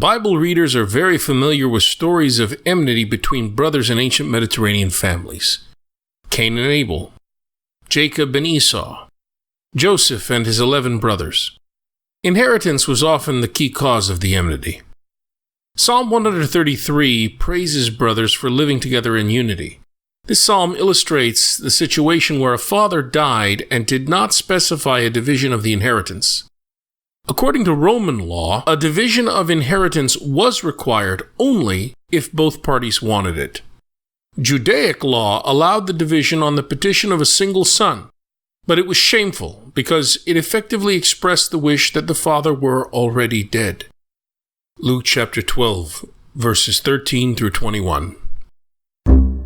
Bible readers are very familiar with stories of enmity between brothers in ancient Mediterranean families. Cain and Abel, Jacob and Esau, Joseph and his 11 brothers. Inheritance was often the key cause of the enmity. Psalm 133 praises brothers for living together in unity. This psalm illustrates the situation where a father died and did not specify a division of the inheritance. According to Roman law, a division of inheritance was required only if both parties wanted it. Judaic law allowed the division on the petition of a single son, but it was shameful because it effectively expressed the wish that the father were already dead. Luke chapter 12, verses 13 through 21.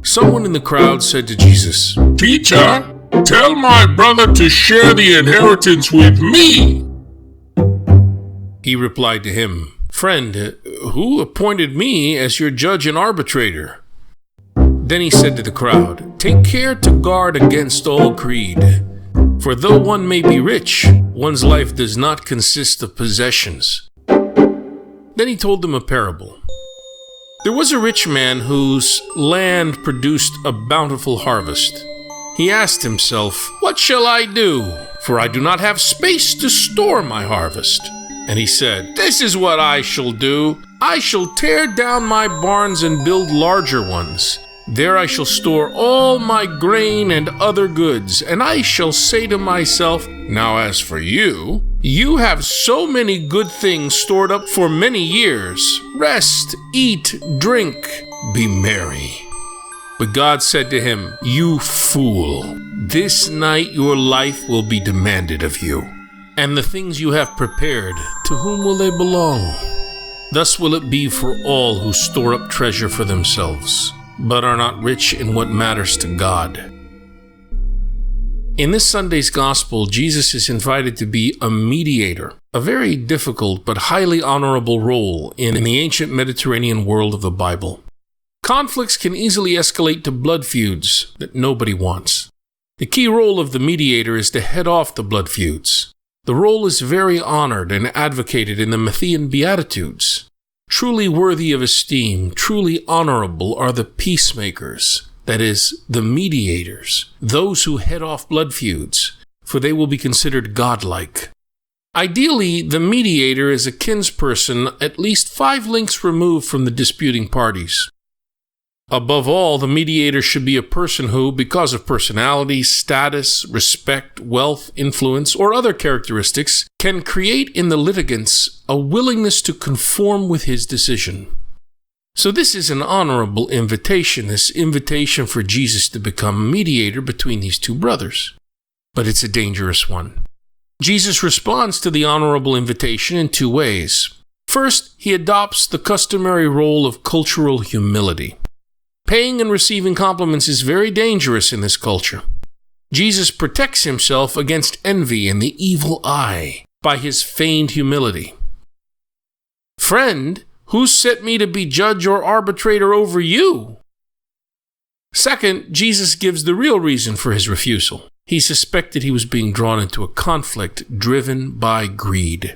Someone in the crowd said to Jesus, "Teacher, tell my brother to share the inheritance with me." He replied to him, "Friend, who appointed me as your judge and arbitrator?" Then he said to the crowd, "Take care to guard against all greed. For though one may be rich, one's life does not consist of possessions." Then he told them a parable. There was a rich man whose land produced a bountiful harvest. He asked himself, "What shall I do? For I do not have space to store my harvest." And he said, "This is what I shall do. I shall tear down my barns and build larger ones. There I shall store all my grain and other goods, and I shall say to myself, now as for you, you have so many good things stored up for many years. Rest, eat, drink, be merry." But God said to him, "You fool, this night your life will be demanded of you. And the things you have prepared, to whom will they belong? Thus will it be for all who store up treasure for themselves, but are not rich in what matters to God." In this Sunday's Gospel, Jesus is invited to be a mediator, a very difficult but highly honorable role in the ancient Mediterranean world of the Bible. Conflicts can easily escalate to blood feuds that nobody wants. The key role of the mediator is to head off the blood feuds. The role is very honored and advocated in the Matthean Beatitudes. Truly worthy of esteem, truly honorable are the peacemakers, that is, the mediators, those who head off blood feuds, for they will be considered godlike. Ideally, the mediator is a kinsperson at least 5 links removed from the disputing parties. Above all, the mediator should be a person who, because of personality, status, respect, wealth, influence, or other characteristics, can create in the litigants a willingness to conform with his decision. So this is an honorable invitation, this invitation for Jesus to become a mediator between these two brothers. But it's a dangerous one. Jesus responds to the honorable invitation in 2 ways. First, he adopts the customary role of cultural humility. Paying and receiving compliments is very dangerous in this culture. Jesus protects himself against envy and the evil eye by his feigned humility. "Friend, who set me to be judge or arbitrator over you?" Second, Jesus gives the real reason for his refusal. He suspected he was being drawn into a conflict driven by greed.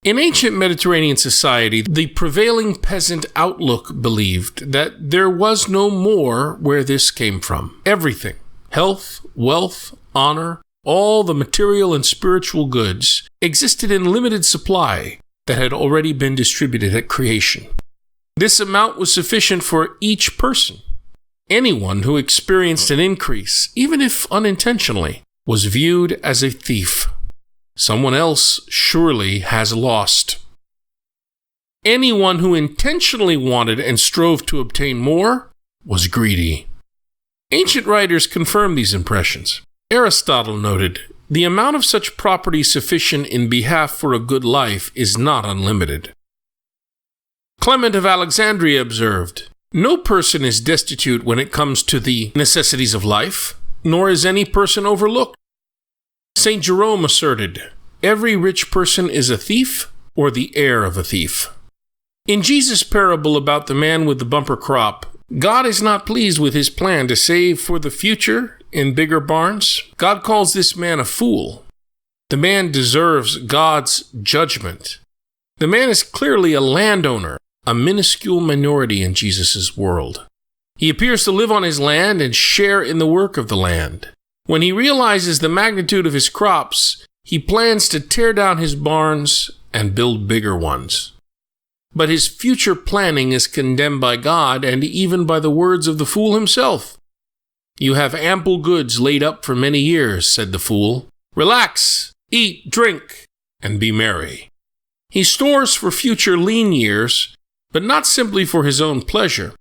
In ancient Mediterranean society, the prevailing peasant outlook believed that there was no more where this came from. Everything, health, wealth, honor, all the material and spiritual goods existed in limited supply that had already been distributed at creation. This amount was sufficient for each person. Anyone who experienced an increase, even if unintentionally, was viewed as a thief. Someone else surely has lost. Anyone who intentionally wanted and strove to obtain more was greedy. Ancient writers confirm these impressions. Aristotle noted, "The amount of such property sufficient in behalf for a good life is not unlimited." Clement of Alexandria observed, "No person is destitute when it comes to the necessities of life, nor is any person overlooked." St. Jerome asserted, "Every rich person is a thief or the heir of a thief." In Jesus' parable about the man with the bumper crop, God is not pleased with his plan to save for the future in bigger barns. God calls this man a fool. The man deserves God's judgment. The man is clearly a landowner, a minuscule minority in Jesus' world. He appears to live on his land and share in the work of the land. When he realizes the magnitude of his crops, he plans to tear down his barns and build bigger ones. But his future planning is condemned by God and even by the words of the fool himself. "You have ample goods laid up for many years," said the fool. "Relax, eat, drink, and be merry." He stores for future lean years, but not simply for his own pleasure.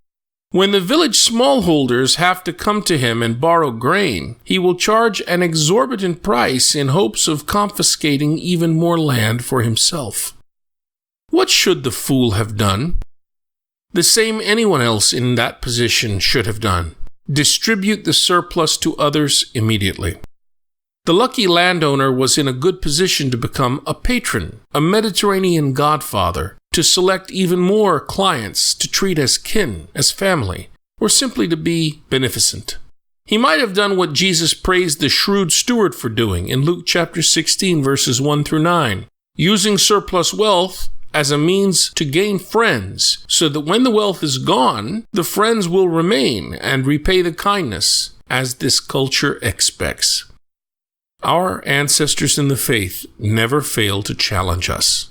When the village smallholders have to come to him and borrow grain, he will charge an exorbitant price in hopes of confiscating even more land for himself. What should the fool have done? The same anyone else in that position should have done. Distribute the surplus to others immediately. The lucky landowner was in a good position to become a patron, a Mediterranean godfather, to select even more clients to treat as kin, as family, or simply to be beneficent. He might have done what Jesus praised the shrewd steward for doing in Luke chapter 16, verses 1 through 9, using surplus wealth as a means to gain friends, so that when the wealth is gone, the friends will remain and repay the kindness, as this culture expects. Our ancestors in the faith never fail to challenge us.